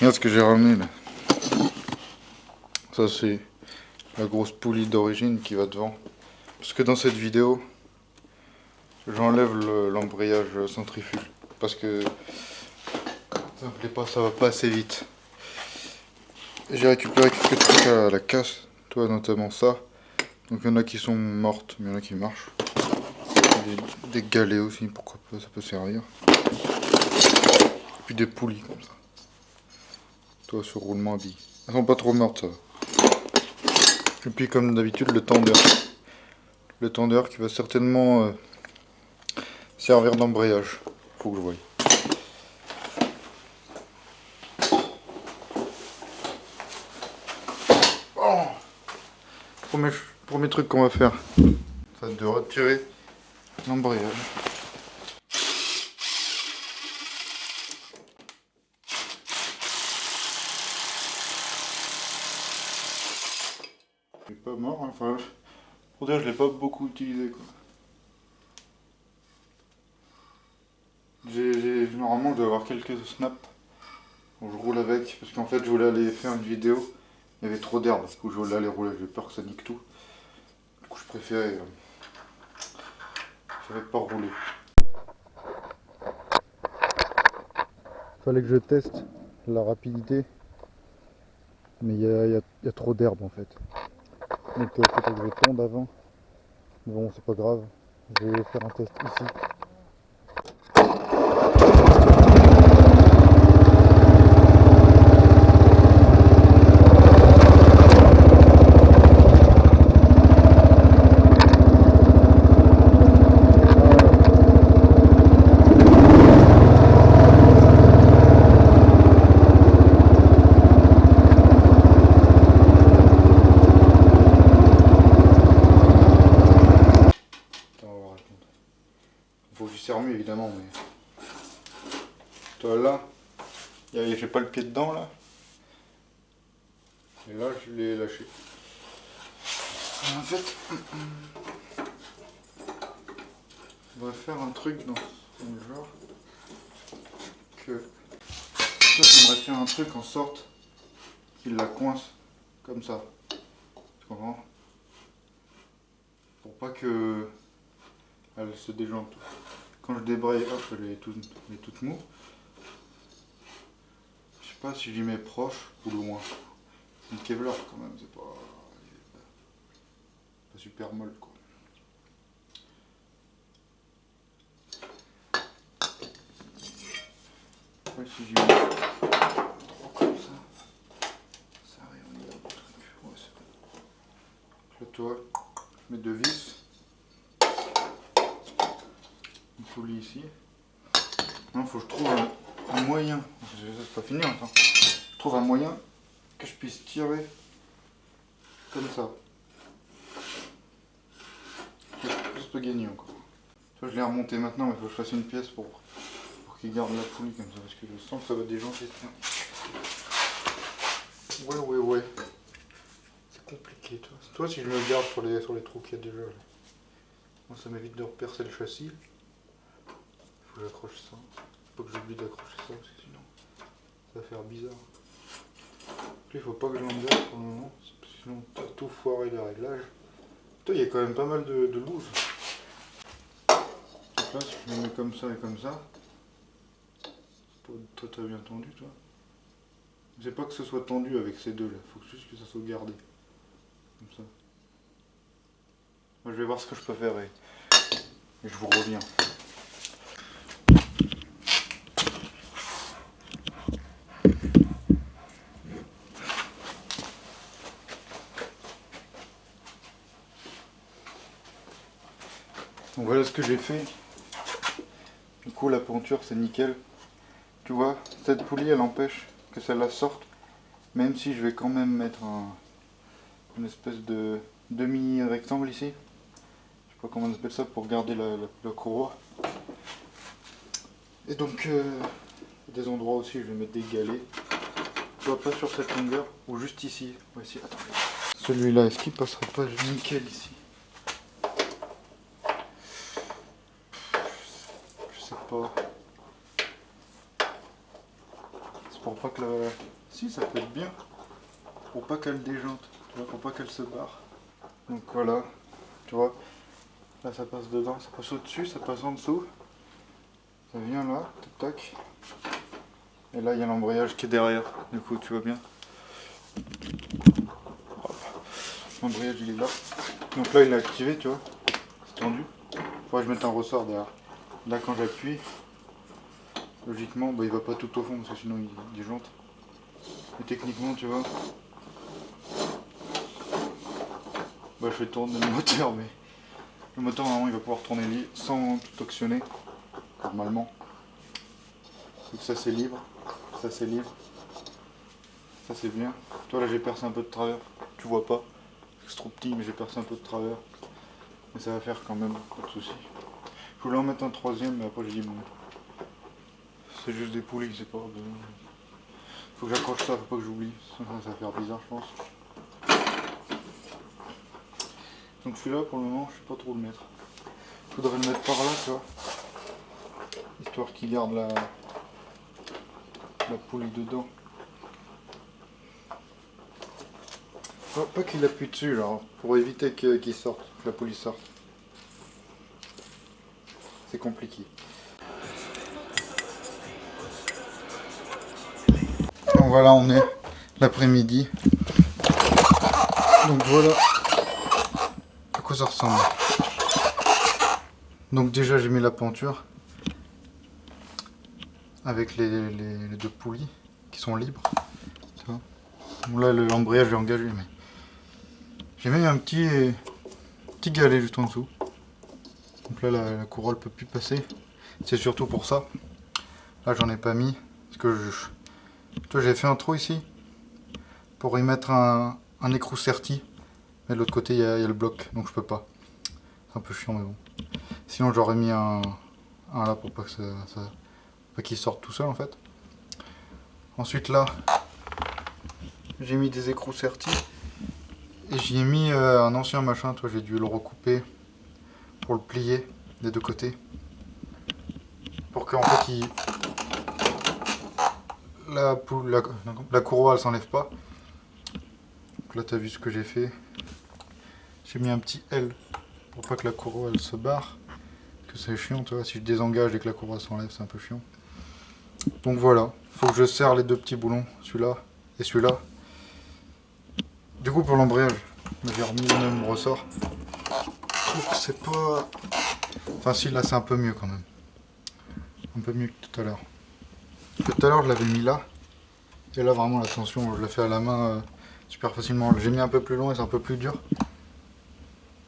Regarde ce que j'ai ramené là. Ça c'est la grosse poulie d'origine qui va devant. Parce que dans cette vidéo, j'enlève l'embrayage centrifuge. Parce que ça me plaît pas, ça va pas assez vite. J'ai récupéré quelques trucs à la casse, toi notamment ça. Donc il y en a qui sont mortes, mais il y en a qui marchent. Des galets aussi, pourquoi pas, ça peut servir. Et puis des poulies comme ça. Toi sur roulement à billes. Elles sont pas trop mortes ça. Et puis comme d'habitude le tendeur. Le tendeur qui va certainement servir d'embrayage. Faut que je voie. Oh, premier truc qu'on va faire, ça va être de retirer l'embrayage. Il est pas mort, hein. Enfin, pour dire je l'ai pas beaucoup utilisé quoi. Normalement je dois avoir quelques snaps. Bon, je roule avec parce qu'en fait je voulais aller faire une vidéo. Il y avait trop d'herbe, du coup je voulais aller rouler, j'ai peur que ça nique tout. Du coup je préférais pas rouler. Fallait que je teste la rapidité. Mais il y a trop d'herbe en fait. Donc il faut que je tonde avant. Mais bon c'est pas grave. Je vais faire un test ici. Faut que je serre mieux évidemment, mais toi là, j'ai pas le pied dedans là. Et là je l'ai lâché. En fait, on va faire un truc dans ce genre que j'aimerais faire un truc en sorte qu'il la coince comme ça. Tu comprends? Pour pas que elle se déjante. Quand je débraye, hop, elle est toute mou. Je sais pas si j'y mets proche ou loin. C'est une Kevlar quand même, c'est pas super molle quoi. Ouais, si j'y mets trop comme ça arrive au niveau du truc. Ouais, c'est vrai. Là, toi, je mets deux vis. Une poulie ici. Non, faut que je trouve un moyen. C'est pas fini maintenant. Je trouve un moyen que je puisse tirer comme ça. Juste de gagner encore. Je l'ai remonté maintenant, mais il faut que je fasse une pièce pour qu'il garde la poulie comme ça, parce que je sens que ça va déjanter. Ouais. C'est compliqué, toi. Toi, si je me garde sur les trous qu'il y a déjà là. Moi, ça m'évite de repercer le châssis. Il faut que j'accroche ça. Faut pas que j'oublie d'accrocher ça, parce que sinon, ça va faire bizarre. Puis, il faut pas que je l'engage pour le moment, parce que sinon, t'as tout foiré les réglages. Toi, il y a quand même pas mal de loose. Là, si je le mets comme ça et comme ça, c'est pas très bien tendu, toi. C'est pas que ce soit tendu avec ces deux là, faut juste que ça soit gardé. Comme ça. Moi, je vais voir ce que je peux faire et je vous reviens. Donc voilà ce que j'ai fait. Du coup la ponture c'est nickel. Tu vois, cette poulie elle empêche que celle-là sorte. Même si je vais quand même mettre une espèce de demi-rectangle ici. Je sais pas comment on appelle ça pour garder la courroie. Et donc des endroits aussi je vais mettre des galets. Tu vois, pas sur cette longueur ou juste ici. Ouais, ici. Attends. Celui-là, est-ce qu'il passerait pas nickel ici? Je sais pas. C'est pour pas que Si, ça peut être bien. Pour pas qu'elle déjante, tu vois, pour pas qu'elle se barre. Donc voilà, tu vois. Là ça passe dedans, ça passe au-dessus, ça passe en dessous. Ça vient là, tac tac. Et là il y a l'embrayage qui est derrière, du coup tu vois bien. L'embrayage il est là. Donc là il est activé, tu vois. C'est tendu. Faudrait que je mette un ressort derrière. Là quand j'appuie, logiquement bah, il va pas tout au fond parce que sinon il déjante. Mais techniquement tu vois. Bah je fais tourner le moteur mais le moteur normalement il va pouvoir tourner sans tout actionner. Normalement. Donc ça c'est libre. Ça c'est libre. Ça c'est bien. Toi là j'ai percé un peu de travers. Tu vois pas. C'est trop petit mais j'ai percé un peu de travers. Mais ça va faire quand même, pas de soucis. Je voulais en mettre un troisième mais après j'ai dit bon. C'est juste des poulies, c'est pas de... Faut que j'accroche ça, faut pas que j'oublie. Sinon ça va faire bizarre je pense. Donc celui-là pour le moment je sais pas trop le mettre. Faudrait le mettre par là tu vois. Histoire qu'il garde la poulie dedans. Oh, pas qu'il appuie dessus là, pour éviter qu'il sorte, que la poulie sorte. C'est compliqué. Donc voilà, on est l'après-midi. Donc voilà à quoi ça ressemble. Donc déjà j'ai mis la penture avec les deux poulies qui sont libres. Tu vois. Bon, là l'embrayage est engagé mais j'ai mis un petit galet juste en dessous. Donc là la couronne peut plus passer. C'est surtout pour ça. Là j'en ai pas mis parce que j'ai fait un trou ici pour y mettre un écrou serti. Mais de l'autre côté il y a le bloc donc je peux pas. C'est un peu chiant mais bon. Sinon j'aurais mis un là pour pas que pas qu'il sorte tout seul en fait. Ensuite là j'ai mis des écrous sertis et j'y ai mis un ancien machin, toi j'ai dû le recouper pour le plier des deux côtés. Pour qu'en fait la courroie elle s'enlève pas. Donc là t'as vu ce que j'ai fait. J'ai mis un petit L pour pas que la courroie elle se barre. Parce que c'est chiant, tu vois, si je désengage et que la courroie s'enlève c'est un peu chiant. Donc voilà, faut que je serre les deux petits boulons, celui-là et celui-là. Du coup pour l'embrayage, j'ai remis le même ressort. Je trouve que c'est pas... Enfin si, là c'est un peu mieux quand même. Un peu mieux que tout à l'heure. Tout à l'heure je l'avais mis là. Et là vraiment la tension, je la fais à la main super facilement. J'ai mis un peu plus long et c'est un peu plus dur.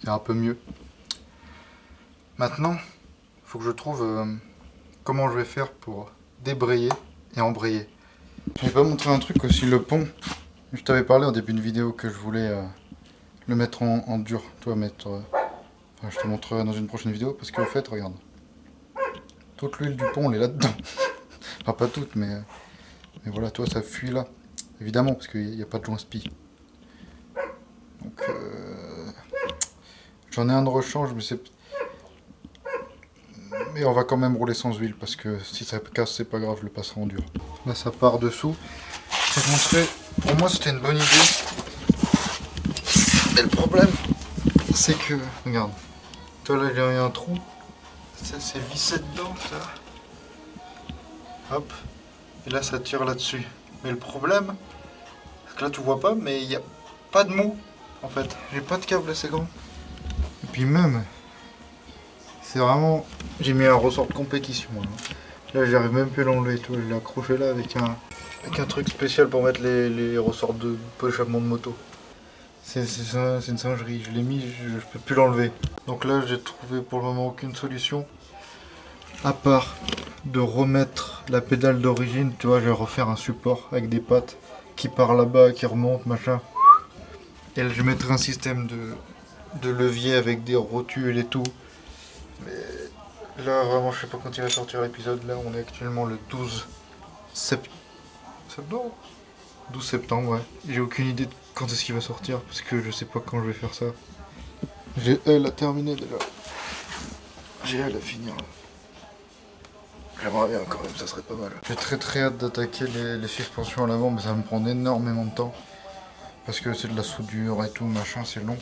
C'est un peu mieux. Maintenant, il faut que je trouve comment je vais faire pour débrayer et embrayer. Je vais pas montrer un truc aussi, le pont. Je t'avais parlé au début d'une vidéo que je voulais le mettre en dur. Toi, mettre... enfin, je te montrerai dans une prochaine vidéo parce qu'en fait, regarde. Toute l'huile du pont, elle est là-dedans. Enfin, pas toute, mais voilà, toi, ça fuit là. Évidemment, parce qu'il n'y a pas de joint spi. Donc, j'en ai un de rechange, mais on va quand même rouler sans huile parce que si ça casse, c'est pas grave, je le passerai en dur. Là, ça part dessous. Je vais te montrer. Pour moi, c'était une bonne idée. Et le problème, c'est que, regarde, toi là, il y a un trou. Ça, c'est vissé dedans, ça. Hop. Et là, ça tire là-dessus. Mais le problème, c'est que là, tu vois pas, mais il n'y a pas de mou, en fait. J'ai pas de câble assez grand. Et puis même, c'est vraiment... J'ai mis un ressort de compétition. Là, j'arrive même plus à l'enlever. Tu vois, je l'ai accroché là avec un truc spécial pour mettre les ressorts de échappement de moto. C'est une singerie. Je l'ai mis, je peux plus l'enlever. Donc là, j'ai trouvé pour le moment aucune solution. À part de remettre la pédale d'origine, tu vois, je vais refaire un support avec des pattes qui part là-bas, qui remonte, machin. Et là, je mettrai un système de levier avec des rotules et tout. Mais là, vraiment, je sais pas quand il va sortir l'épisode. Là, on est actuellement le 12 septembre. 12 septembre, ouais. J'ai aucune idée de quand est-ce qu'il va sortir parce que je sais pas quand je vais faire ça. J'ai elle à terminer déjà. J'ai elle à finir là. J'aimerais bien quand même, ça serait pas mal. J'ai très hâte d'attaquer les suspensions à l'avant, mais ça va me prendre énormément de temps. Parce que c'est de la soudure et tout, machin, c'est long.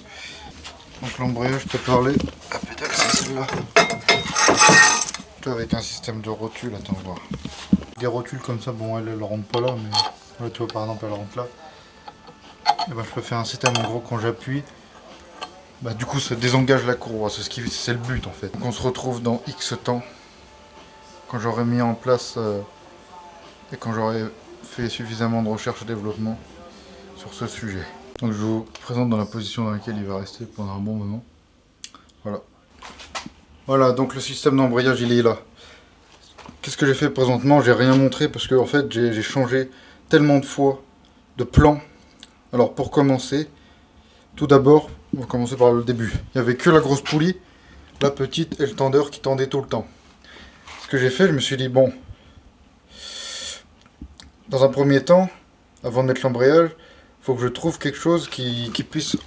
Donc l'embrayage, je te parlais. La pédale, c'est celle-là. Avec un système de rotule, attends voir. Des rotules comme ça, bon elle rentre pas là, mais là, tu vois par exemple elle rentre là. Et ben, je peux faire un système en gros quand j'appuie. Bah du coup ça désengage la courroie, c'est le but en fait. Donc on se retrouve dans X temps. Quand j'aurai mis en place et quand j'aurai fait suffisamment de recherche et développement sur ce sujet. Donc je vous présente dans la position dans laquelle il va rester pendant un bon moment. Voilà. Voilà, donc le système d'embrayage il est là. Qu'est-ce que j'ai fait présentement? J'ai rien montré parce que en fait j'ai changé tellement de fois de plan. Alors pour commencer, tout d'abord, on va commencer par le début. Il n'y avait que la grosse poulie, la petite et le tendeur qui tendaient tout le temps. Ce que j'ai fait, je me suis dit bon, dans un premier temps, avant de mettre l'embrayage, il faut que je trouve quelque chose qui puisse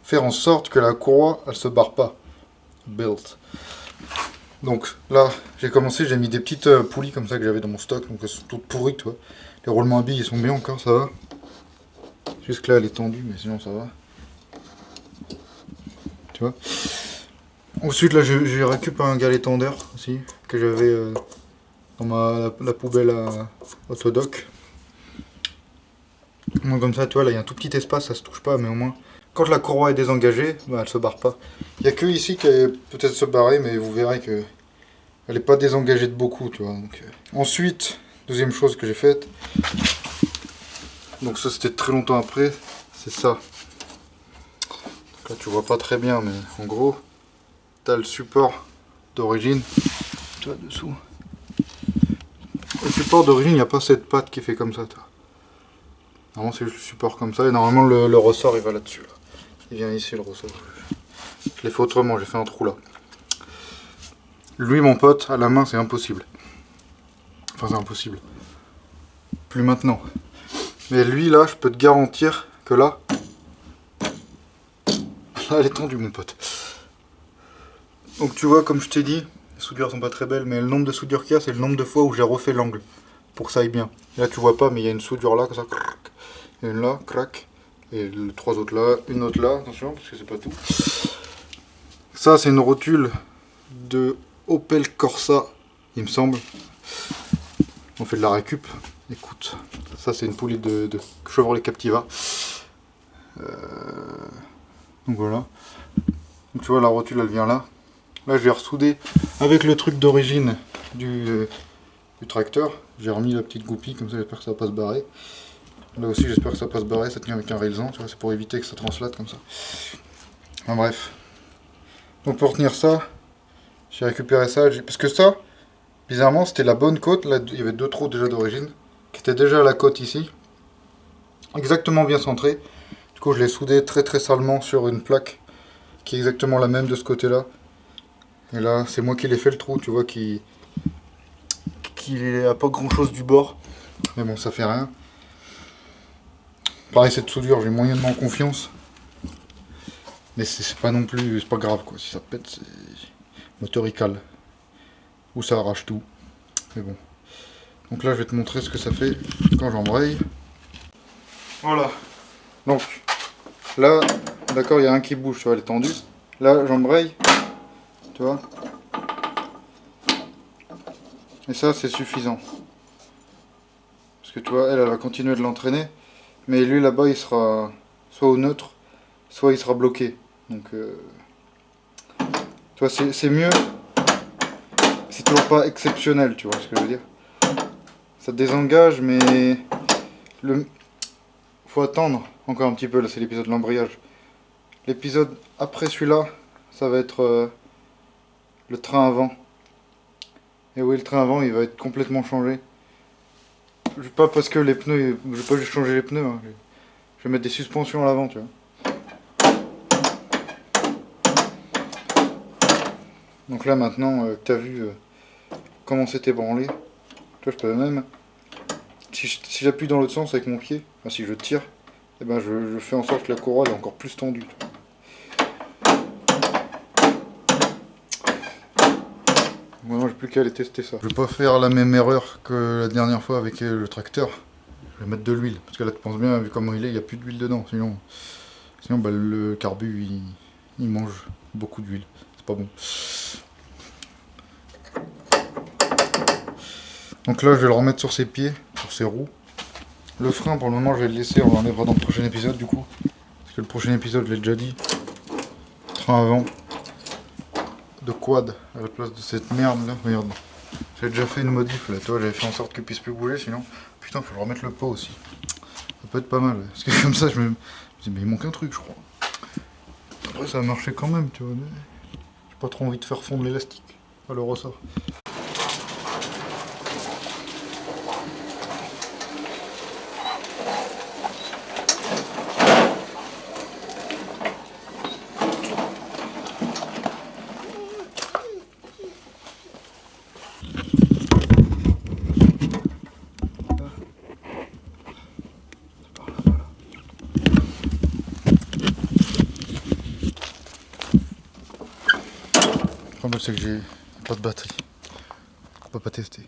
faire en sorte que la courroie elle se barre pas. Built. Donc là, j'ai commencé, j'ai mis des petites poulies comme ça que j'avais dans mon stock, donc elles sont toutes pourries, tu vois. Les roulements à billes, ils sont bien encore, ça va. Jusque là, elle est tendue, mais sinon ça va. Tu vois. Ensuite, là, j'ai récupéré un galet tendeur aussi, que j'avais dans la poubelle à autodoc. Donc comme ça, tu vois, là, il y a un tout petit espace, ça se touche pas, mais au moins, quand la courroie est désengagée, bah, elle se barre pas. Il n'y a que ici qui est peut-être se barrer, mais vous verrez que elle n'est pas désengagée de beaucoup, tu vois. Donc, ensuite, deuxième chose que j'ai faite, donc ça c'était très longtemps après, c'est ça. Donc là tu vois pas très bien, mais en gros, tu as le support d'origine, tu vois, dessous. Le support d'origine, il n'y a pas cette patte qui fait comme ça, toi. Normalement c'est juste le support comme ça, et normalement le ressort il va là-dessus. Là. Il vient ici le ressort. Je l'ai fait autrement, j'ai fait un trou là. Lui mon pote, à la main c'est impossible. Enfin c'est impossible. Plus maintenant. Mais lui là, je peux te garantir que là, elle est tendue mon pote. Donc tu vois, comme je t'ai dit, les soudures sont pas très belles, mais le nombre de soudures qu'il y a, c'est le nombre de fois où j'ai refait l'angle. Pour que ça aille bien. Et là tu vois pas, mais il y a une soudure là, comme ça, crac. Et une là, crac. Et les trois autres là, une autre là, attention, parce que c'est pas tout. Ça c'est une rotule de Opel Corsa, il me semble. On fait de la récup. Écoute, ça c'est une poulie de Chevrolet Captiva. Donc voilà. Donc tu vois la rotule elle vient là. Là j'ai ressoudé avec le truc d'origine du tracteur. J'ai remis la petite goupille comme ça, j'espère que ça va pas se barrer. Là aussi j'espère que ça va pas se barrer, ça tient avec un railsan, tu vois, c'est pour éviter que ça translate comme ça. Enfin bref. Donc pour tenir ça, j'ai récupéré ça, parce que ça, bizarrement c'était la bonne côte, là il y avait deux trous déjà d'origine, qui étaient déjà à la côte ici. Exactement bien centré. Du coup je l'ai soudé très salement sur une plaque qui est exactement la même de ce côté là. Et là c'est moi qui l'ai fait le trou, tu vois, qui a pas grand chose du bord. Mais bon ça fait rien. Pareil cette soudure j'ai moyennement confiance. Mais c'est pas non plus, c'est pas grave quoi, si ça pète c'est moteur il cale. Ou ça arrache tout. Mais bon. Donc là je vais te montrer ce que ça fait quand j'embraye. Voilà. Donc là, d'accord, il y a un qui bouge, tu vois, elle est tendue. Là j'embraye. Tu vois. Et ça c'est suffisant. Parce que tu vois, elle va continuer de l'entraîner. Mais lui là-bas il sera soit au neutre, soit il sera bloqué. Donc tu vois, c'est mieux. C'est toujours pas exceptionnel, tu vois ce que je veux dire. Ça désengage, mais faut attendre encore un petit peu. Là c'est l'épisode de l'embrayage. L'épisode après celui-là, ça va être le train avant. Et oui, le train avant il va être complètement changé. Pas parce que les pneus, je vais pas juste changer les pneus, hein. Je vais mettre des suspensions à l'avant, tu vois. Donc là maintenant que tu as vu comment c'était branlé, toi je peux même, si j'appuie dans l'autre sens avec mon pied, enfin si je tire, et ben je fais en sorte que la courroie est encore plus tendue. Moi je plus qu'à aller tester ça. Je vais pas faire la même erreur que la dernière fois avec le tracteur. Je vais mettre de l'huile, parce que là tu penses bien, vu comment il est, il n'y a plus d'huile dedans, sinon bah, le carbu il mange beaucoup d'huile, c'est pas bon. Donc là je vais le remettre sur ses pieds, sur ses roues. Le frein pour le moment je vais le laisser, on l'enlèvera dans le prochain épisode du coup. Parce que le prochain épisode je l'ai déjà dit. Frein avant de quad à la place de cette merde là, regarde. J'ai déjà fait une modif là, toi j'avais fait en sorte qu'il puisse plus bouger sinon. Putain faut le remettre le pot aussi. Ça peut être pas mal, ouais. Parce que comme ça je me dis mais il manque un truc je crois. Après ça a marché quand même tu vois. J'ai pas trop envie de faire fondre l'élastique. Ah le ressort. Le problème c'est que j'ai pas de batterie. On peut pas tester.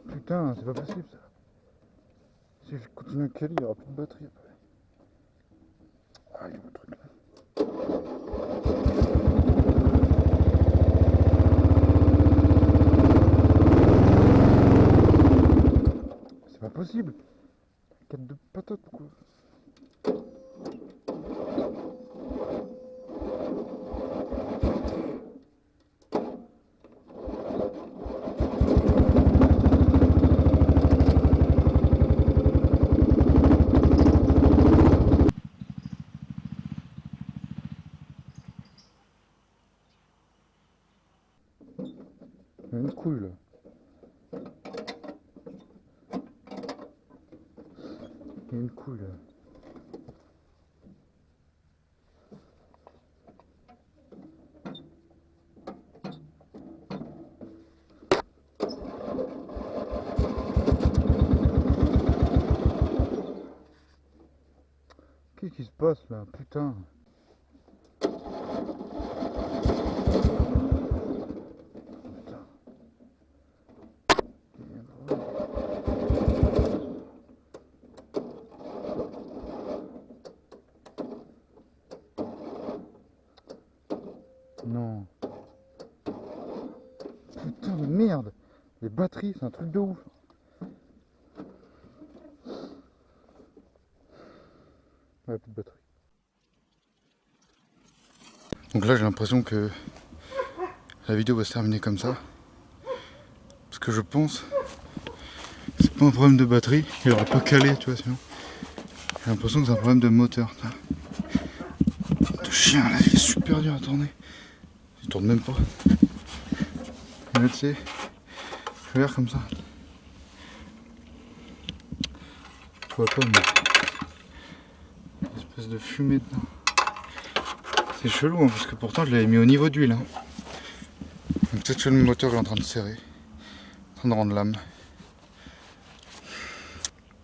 Putain, c'est pas possible ça. Si je continue à caler, il n'y aura plus de batterie après. Ah, il y a un truc là. C'est pas possible. 4 de patate ou quoi? Il y a une couille là. Il y a une couille là. Qu'est-ce qui se passe là? Putain. Non. Putain de merde. Les batteries, c'est un truc de ouf. Ouais, plus de batterie. Donc là, j'ai l'impression que la vidéo va se terminer comme ça. Parce que je pense que c'est pas un problème de batterie. Il aurait pas calé, tu vois, sinon. J'ai l'impression que c'est un problème de moteur. Ce chien là, il est super dur à tourner. Il tourne même pas. Et là, tu sais, je regarde comme ça. Tu vois pas, mais une espèce de fumée dedans. C'est chelou, hein, parce que pourtant je l'avais mis au niveau d'huile. Hein. Peut-être que le moteur est en train de serrer, en train de rendre l'âme.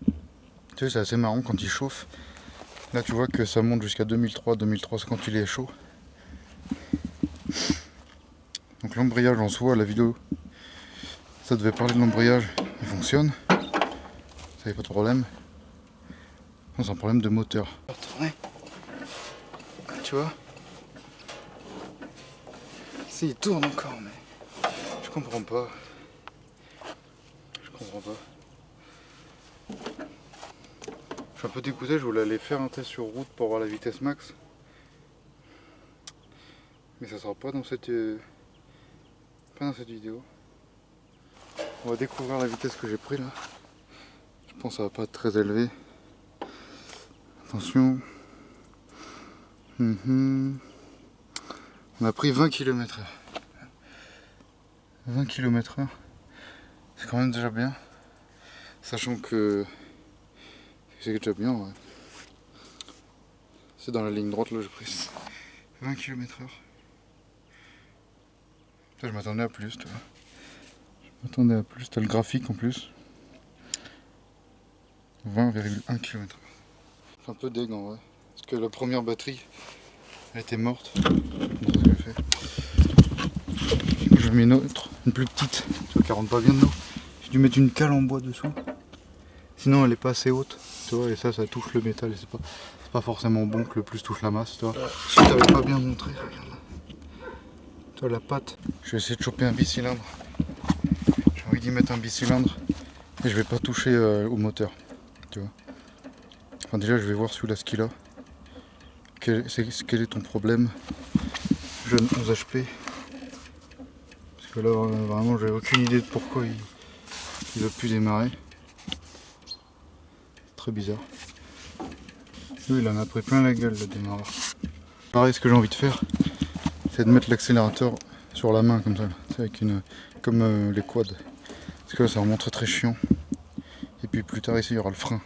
Tu sais, c'est assez marrant quand il chauffe. Là, tu vois que ça monte jusqu'à 2003. 2003, c'est quand il est chaud. Donc l'embrayage en soi, la vidéo, ça devait parler de l'embrayage, il fonctionne. Ça n'avait pas de problème. Non, c'est un problème de moteur. Tu vois? Si, il tourne encore, mais je comprends pas. Je comprends pas. Je suis un peu dégoûté, je voulais aller faire un test sur route pour voir la vitesse max. Mais ça sera pas dans cette vidéo. On va découvrir la vitesse que j'ai pris là. Je pense que ça va pas être très élevé. Attention. On a pris 20 km/h. 20 km/h. C'est quand même déjà bien. Sachant que c'est déjà bien, ouais. C'est dans la ligne droite là, j'ai pris 20 km/h. Je m'attendais à plus, tu vois. Je m'attendais à plus, t'as le graphique en plus. 20,1 km/h. C'est un peu deg en vrai. Parce que la première batterie, elle était morte. Je vais mettre une autre, une plus petite, tu vois, qui rentre pas bien dedans. J'ai dû mettre une cale en bois dessous. Sinon elle est pas assez haute. Tu vois, et ça touche le métal. Et c'est pas forcément bon que le plus touche la masse. Tu vois. Si je t'avais pas bien montré, regarde. Tu vois la patte. Je vais essayer de choper un bicylindre. J'ai envie d'y mettre un bicylindre. Et je vais pas toucher au moteur. Tu vois. Enfin déjà je vais voir celui-là ce qu'il a. Quel est ton problème, jeune 11 HP? Parce que là vraiment j'ai aucune idée de pourquoi il veut plus démarrer. Très bizarre. Lui il en a pris plein la gueule le démarreur. Pareil, ce que j'ai envie de faire, c'est de mettre l'accélérateur sur la main comme ça, avec comme les quads. Parce que là c'est vraiment très chiant. Et puis plus tard ici il y aura le frein.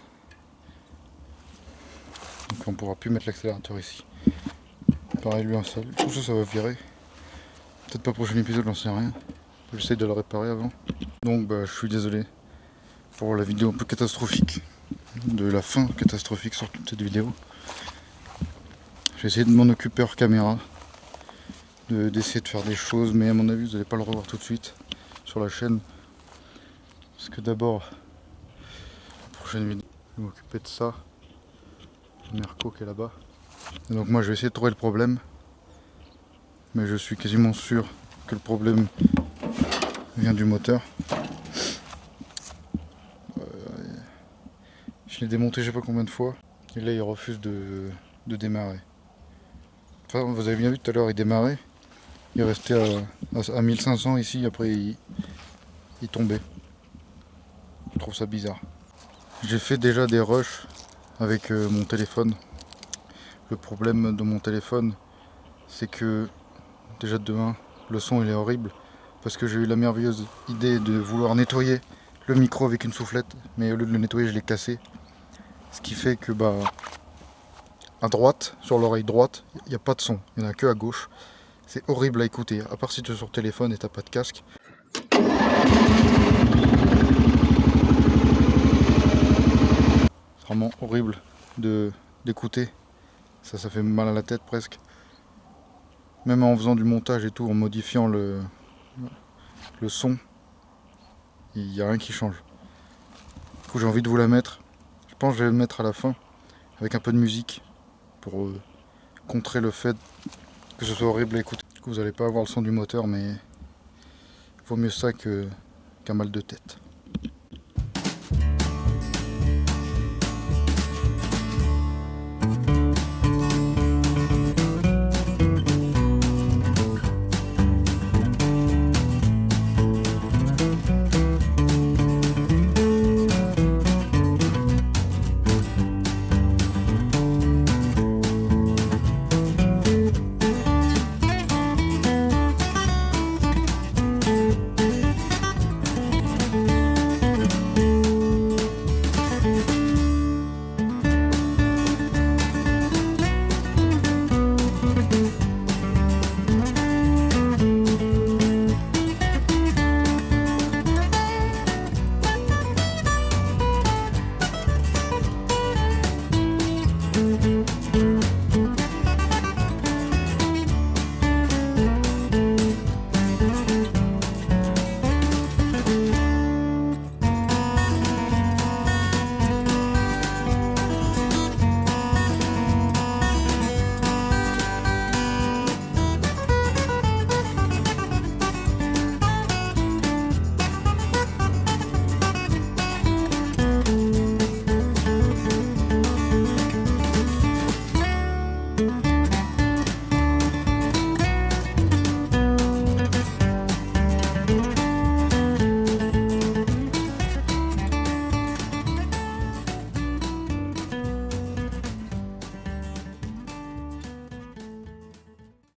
Donc on pourra plus mettre l'accélérateur ici. Pareil lui installe. Tout ça va virer. Peut-être pas prochain épisode, j'en sais rien. J'essaie de le réparer avant. Donc je suis désolé pour la vidéo un peu catastrophique. De la fin catastrophique sur toute cette vidéo. J'ai essayé de m'en occuper hors caméra. D'essayer de faire des choses, mais à mon avis vous n'allez pas le revoir tout de suite sur la chaîne. Parce que d'abord, la prochaine vidéo, je vais m'occuper de ça. Merco qui est là-bas. Et donc moi je vais essayer de trouver le problème. Mais je suis quasiment sûr que le problème vient du moteur. Je l'ai démonté je sais pas combien de fois. Et là il refuse de démarrer. Enfin vous avez bien vu tout à l'heure il démarrait. Il restait à 1500 ici, après il tombait. Je trouve ça bizarre. J'ai fait déjà des rushs avec mon téléphone. Le problème de mon téléphone, c'est que déjà de 1, le son il est horrible. Parce que j'ai eu la merveilleuse idée de vouloir nettoyer le micro avec une soufflette. Mais au lieu de le nettoyer, je l'ai cassé. Ce qui fait que à droite, sur l'oreille droite, il n'y a pas de son. Il n'y en a que à gauche. C'est horrible à écouter, à part si tu es sur téléphone et t'as pas de casque. C'est vraiment horrible d'écouter. Ça fait mal à la tête presque. Même en faisant du montage et tout, en modifiant le son, il n'y a rien qui change. Du coup j'ai envie de vous la mettre. Je pense que je vais le mettre à la fin, avec un peu de musique, pour contrer le fait que ce soit horrible à écouter. Du coup vous n'allez pas avoir le son du moteur, mais vaut mieux ça qu'un mal de tête.